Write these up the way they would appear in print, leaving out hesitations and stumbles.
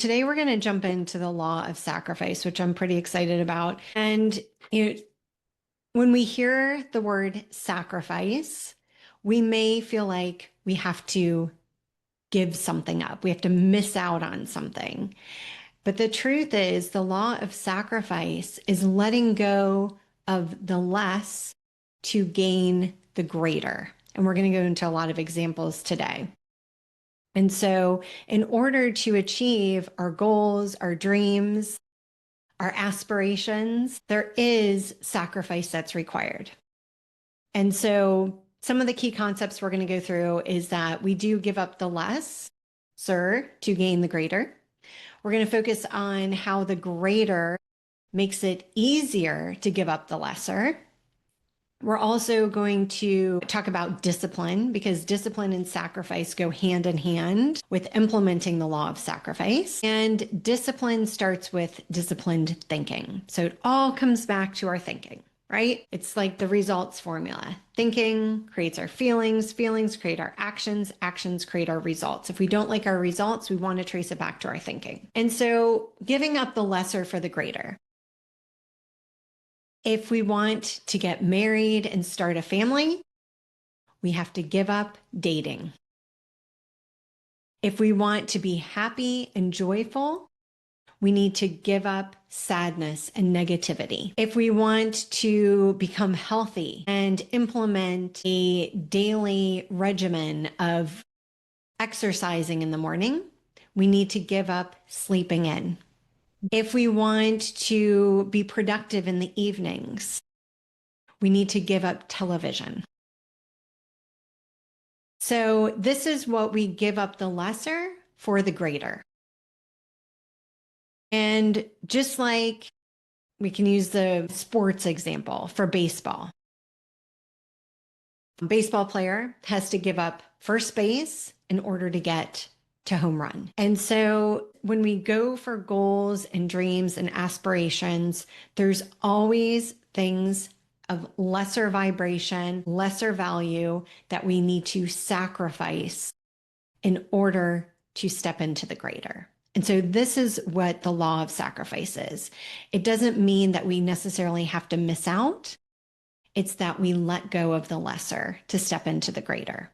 Today, we're going to jump into the law of sacrifice, which I'm pretty excited about. And you know, when we hear the word sacrifice, we may feel like we have to give something up, we have to miss out on something. But the truth is, the law of sacrifice is letting go of the less to gain the greater. And we're going to go into a lot of examples today. And so, in order to achieve our goals, our dreams, our aspirations, there is sacrifice that's required. And so, some of the key concepts we're going to go through is that we do give up the less, sir, to gain the greater. We're going to focus on how the greater makes it easier to give up the lesser. We're also going to talk about discipline because discipline and sacrifice go hand in hand with implementing the law of sacrifice. And discipline starts with disciplined thinking. So it all comes back to our thinking, right? It's like the results formula. Thinking creates our feelings, feelings create our actions, actions create our results. If we don't like our results, we want to trace it back to our thinking. And so giving up the lesser for the greater. If we want to get married and start a family, we have to give up dating. If we want to be happy and joyful, we need to give up sadness and negativity. If we want to become healthy and implement a daily regimen of exercising in the morning, we need to give up sleeping in. If we want to be productive in the evenings, we need to give up television. So this is what we give up the lesser for the greater. And just like we can use the sports example for baseball. A baseball player has to give up first base in order to get to home run. And so when we go for goals and dreams and aspirations, there's always things of lesser vibration, lesser value that we need to sacrifice in order to step into the greater. And so this is what the law of sacrifice is. It doesn't mean that we necessarily have to miss out. It's that we let go of the lesser to step into the greater.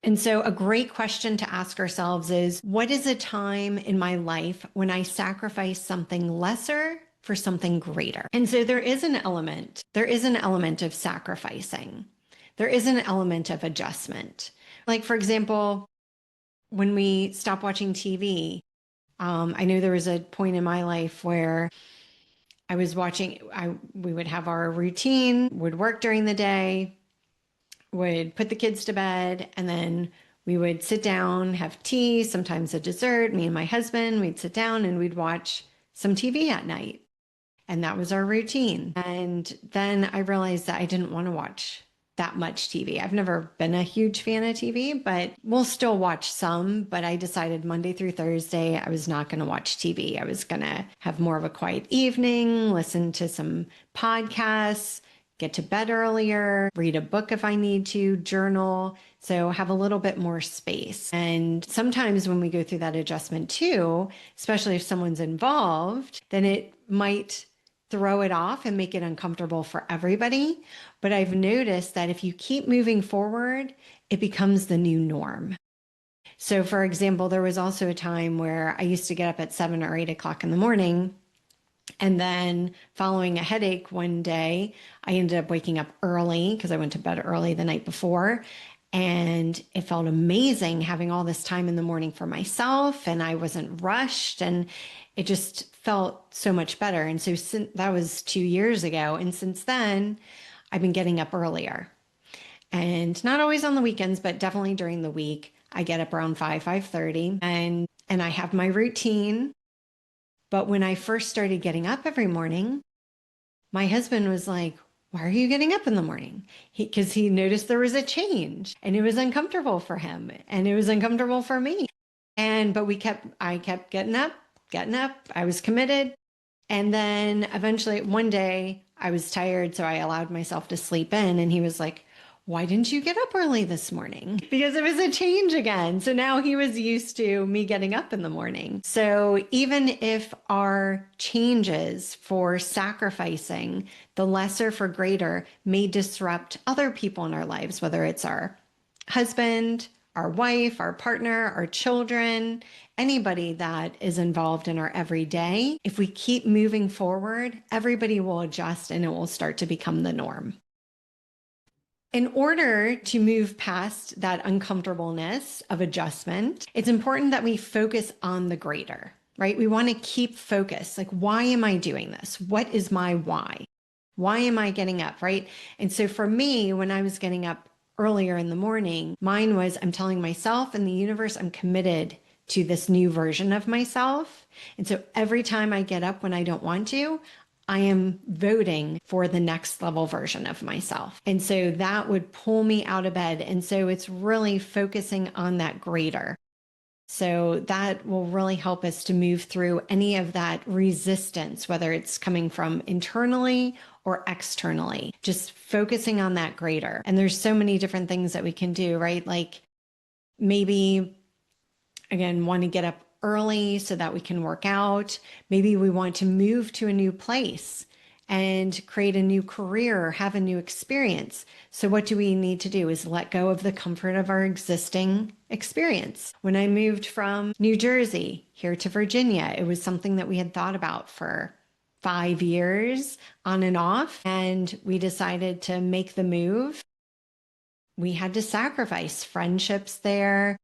And so a great question to ask ourselves is, what is a time in my life when I sacrifice something lesser for something greater? And so there is an element of sacrificing. There is an element of adjustment. Like, for example, when we stop watching TV, I know there was a point in my life where we would have our routine, would work during the day, would put the kids to bed, and then we would sit down, have tea, sometimes a dessert. Me and my husband, we'd sit down and we'd watch some TV at night. And that was our routine. And then I realized that I didn't want to watch that much TV. I've never been a huge fan of TV, but we'll still watch some. But I decided Monday through Thursday, I was not going to watch TV. I was going to have more of a quiet evening, listen to some podcasts, get to bed earlier, read a book if I need to, journal. So have a little bit more space. And sometimes when we go through that adjustment too, especially if someone's involved, then it might throw it off and make it uncomfortable for everybody. But I've noticed that if you keep moving forward, it becomes the new norm. So for example, there was also a time where I used to get up at 7 or 8 o'clock in the morning. And then following a headache one day, I ended up waking up early because I went to bed early the night before. And it felt amazing having all this time in the morning for myself, and I wasn't rushed, and it just felt so much better. And so that was 2 years ago. And since then, I've been getting up earlier, and not always on the weekends, but definitely during the week. I get up around 5:30, and I have my routine. But when I first started getting up every morning, my husband was like, "Why are you getting up in the morning?" Because he noticed there was a change, and it was uncomfortable for him, and it was uncomfortable for me. But I kept getting up. I was committed. And then eventually one day I was tired, so I allowed myself to sleep in. And he was like, why didn't you get up early this morning? Because it was a change again. So now he was used to me getting up in the morning. So even if our changes for sacrificing the lesser for greater may disrupt other people in our lives, whether it's our husband, our wife, our partner, our children, anybody that is involved in our everyday, if we keep moving forward, everybody will adjust and it will start to become the norm. In order to move past that uncomfortableness of adjustment, it's important that we focus on the greater, right? We want to keep focus. Like, why am I doing this? What is my why? Why am I getting up, right? And so for me, when I was getting up earlier in the morning, mine was I'm telling myself and the universe I'm committed to this new version of myself. And so every time I get up when I don't want to, I am voting for the next level version of myself. And so that would pull me out of bed. And so it's really focusing on that greater. So that will really help us to move through any of that resistance, whether it's coming from internally or externally, just focusing on that greater. And there's so many different things that we can do, right? Like maybe, again, want to get up early so that we can work out. Maybe we want to move to a new place and create a new career or have a new experience. So what do we need to do is let go of the comfort of our existing experience. When I moved from New Jersey here to Virginia, it was something that we had thought about for 5 years on and off, and we decided to make the move. We had to sacrifice friendships there,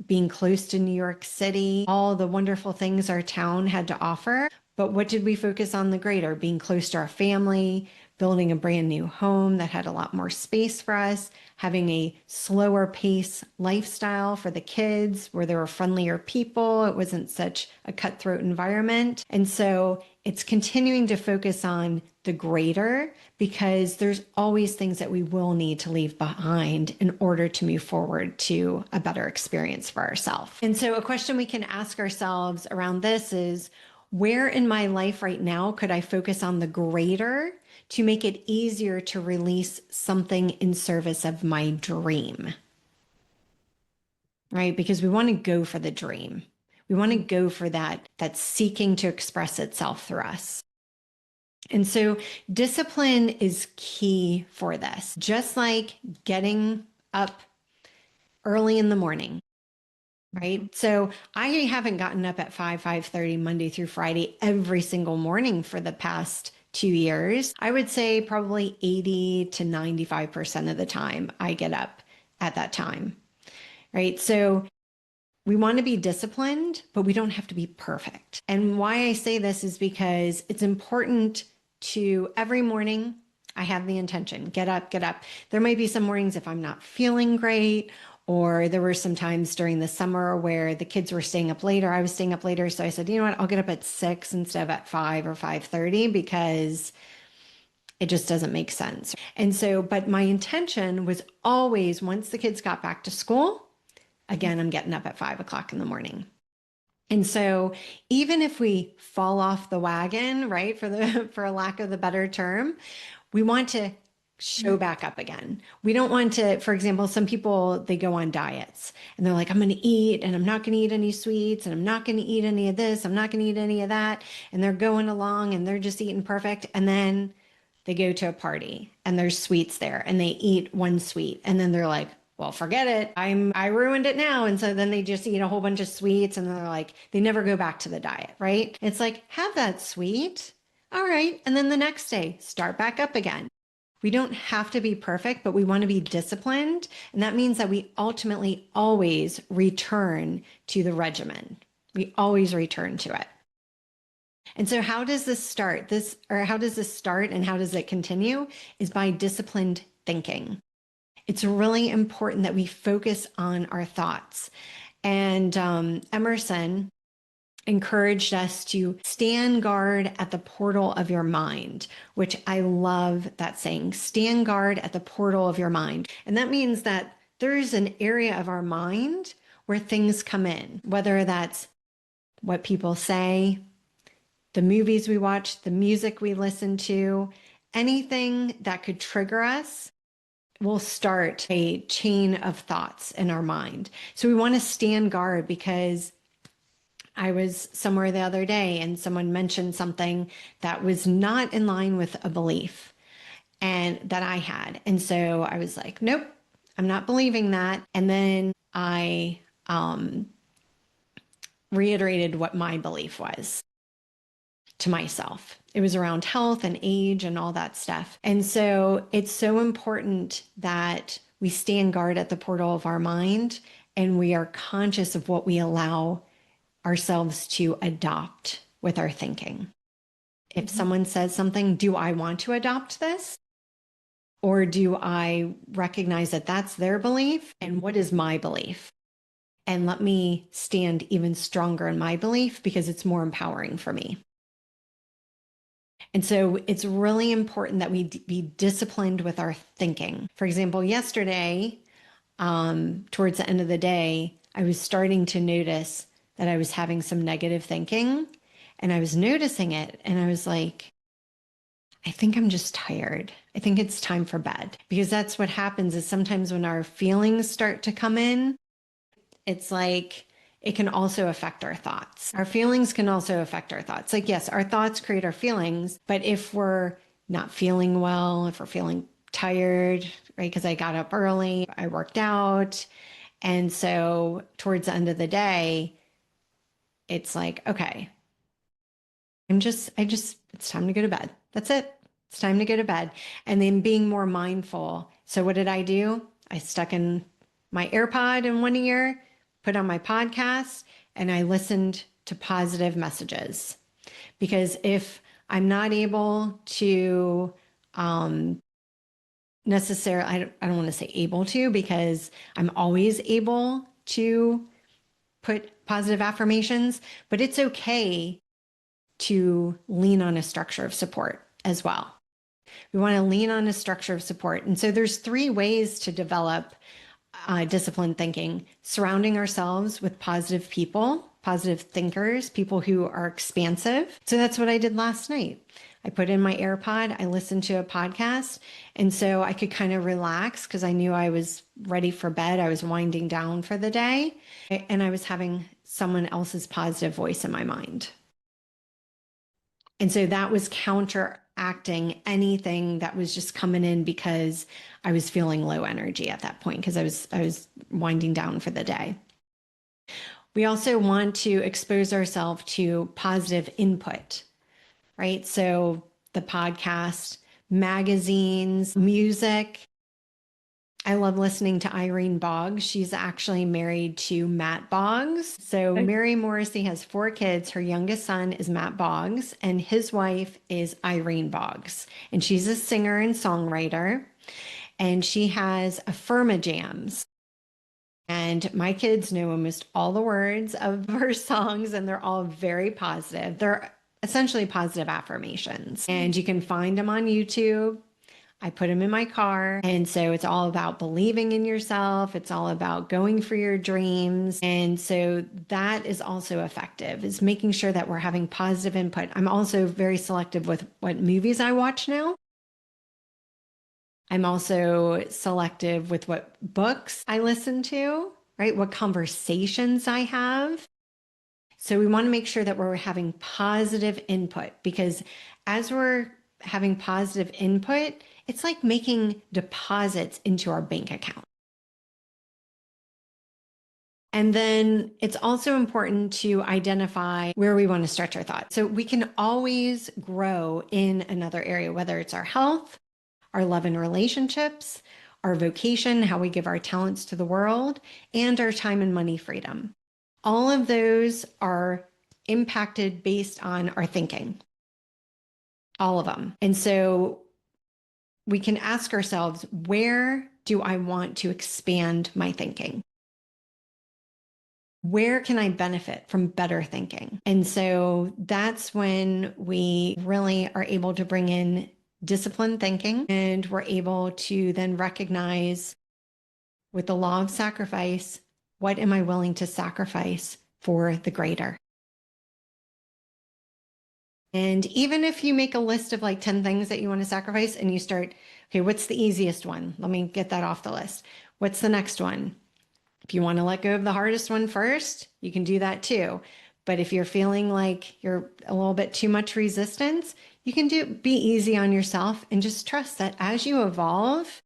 being close to New York City, all the wonderful things our town had to offer. But what did we focus on the greater? Being close to our family, building a brand new home that had a lot more space for us, having a slower pace lifestyle for the kids where there were friendlier people. It wasn't such a cutthroat environment. And so it's continuing to focus on the greater because there's always things that we will need to leave behind in order to move forward to a better experience for ourselves. And so a question we can ask ourselves around this is, where in my life right now could I focus on the greater to make it easier to release something in service of my dream? Right? Because we want to go for the dream. We want to go for that seeking to express itself through us. And so discipline is key for this, just like getting up early in the morning, right? So I haven't gotten up at 5:30 Monday through Friday every single morning for the past 2 years. I would say probably 80 to 95% of the time I get up at that time, right? So we want to be disciplined, but we don't have to be perfect. And why I say this is because it's important to every morning I have the intention, get up, get up. There might be some mornings if I'm not feeling great, or there were some times during the summer where the kids were staying up later. I was staying up later. So I said, you know what, I'll get up at 6 instead of at 5 or 5:30 because it just doesn't make sense. And so, but my intention was always once the kids got back to school, again, I'm getting up at 5 o'clock in the morning. And so even if we fall off the wagon, right, for a lack of the better term, we want to show back up again. We don't want to, for example, some people, they go on diets and they're like, I'm going to eat and I'm not going to eat any sweets and I'm not going to eat any of this. I'm not going to eat any of that. And they're going along and they're just eating perfect. And then they go to a party and there's sweets there and they eat one sweet. And then they're like, well, forget it. I ruined it now. And so then they just eat a whole bunch of sweets and they're like, they never go back to the diet, right? It's like, have that sweet. All right. And then the next day, start back up again. We don't have to be perfect, but we want to be disciplined. And that means that we ultimately always return to the regimen. We always return to it. And so how does this start? How does this start and how does it continue? Is by disciplined thinking. It's really important that we focus on our thoughts. And Emerson encouraged us to stand guard at the portal of your mind, which I love that saying, stand guard at the portal of your mind. And that means that there's an area of our mind where things come in, whether that's what people say, the movies we watch, the music we listen to, anything that could trigger us. will start a chain of thoughts in our mind. So we want to stand guard, because I was somewhere the other day and someone mentioned something that was not in line with a belief and that I had. And so I was like, nope, I'm not believing that. And then I reiterated what my belief was to myself. It was around health and age and all that stuff. And so it's so important that we stand guard at the portal of our mind and we are conscious of what we allow ourselves to adopt with our thinking. If someone says something, do I want to adopt this? Or do I recognize that that's their belief? And what is my belief? And let me stand even stronger in my belief because it's more empowering for me. And so it's really important that we be disciplined with our thinking. For example, yesterday, towards the end of the day, I was starting to notice that I was having some negative thinking, and I was noticing it. And I was like, I think I'm just tired. I think it's time for bed, because that's what happens is sometimes when our feelings start to come in, it's like it can also affect our thoughts. Our feelings can also affect our thoughts. Like, yes, our thoughts create our feelings, but if we're not feeling well, if we're feeling tired, right? Because I got up early, I worked out. And so towards the end of the day, it's like, okay, it's time to go to bed. That's it. It's time to go to bed. And then being more mindful. So what did I do? I stuck in my AirPod in one ear, put on my podcast, and I listened to positive messages. Because if I'm not able to necessarily, I don't want to say able to, because I'm always able to put positive affirmations, but it's okay to lean on a structure of support as well. We want to lean on a structure of support. And so there's 3 ways to develop disciplined thinking: surrounding ourselves with positive people, positive thinkers, people who are expansive. So that's what I did last night. I put in my AirPod, I listened to a podcast, and so I could kind of relax because I knew I was ready for bed. I was winding down for the day, and I was having someone else's positive voice in my mind. And so that was counteracting anything that was just coming in because I was feeling low energy at that point, because I was winding down for the day. We also want to expose ourselves to positive input, right? So the podcast, magazines, music. I love listening to Irene Boggs. She's actually married to Matt Boggs. So Mary Morrissey has 4 kids. Her youngest son is Matt Boggs, and his wife is Irene Boggs. And she's a singer and songwriter. And she has Affirma Jams. And my kids know almost all the words of her songs, and they're all very positive. They're essentially positive affirmations. And you can find them on YouTube. I put them in my car. And so it's all about believing in yourself. It's all about going for your dreams. And so that is also effective, is making sure that we're having positive input. I'm also very selective with what movies I watch now. I'm also selective with what books I listen to, right? What conversations I have. So we want to make sure that we're having positive input, because as we're having positive input, it's like making deposits into our bank account. And then it's also important to identify where we want to stretch our thoughts. So we can always grow in another area, whether it's our health, our love and relationships, our vocation, how we give our talents to the world, and our time and money freedom. All of those are impacted based on our thinking. All of them. And so we can ask ourselves, where do I want to expand my thinking? Where can I benefit from better thinking? And so that's when we really are able to bring in disciplined thinking, and we're able to then recognize, with the law of sacrifice, what am I willing to sacrifice for the greater? And even if you make a list of like 10 things that you want to sacrifice and you start, okay, what's the easiest one? Let me get that off the list. What's the next one? If you want to let go of the hardest one first, you can do that too. But if you're feeling like you're a little bit too much resistance, you can be easy on yourself and just trust that as you evolve,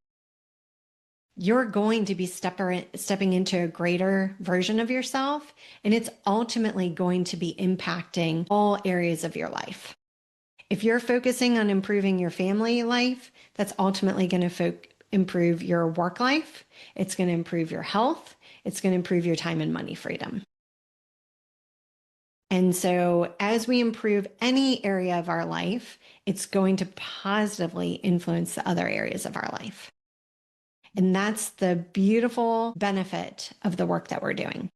you're going to be stepping into a greater version of yourself, and it's ultimately going to be impacting all areas of your life. If you're focusing on improving your family life, that's ultimately going to improve your work life. It's going to improve your health. It's going to improve your time and money freedom. And so, as we improve any area of our life, it's going to positively influence the other areas of our life. And that's the beautiful benefit of the work that we're doing.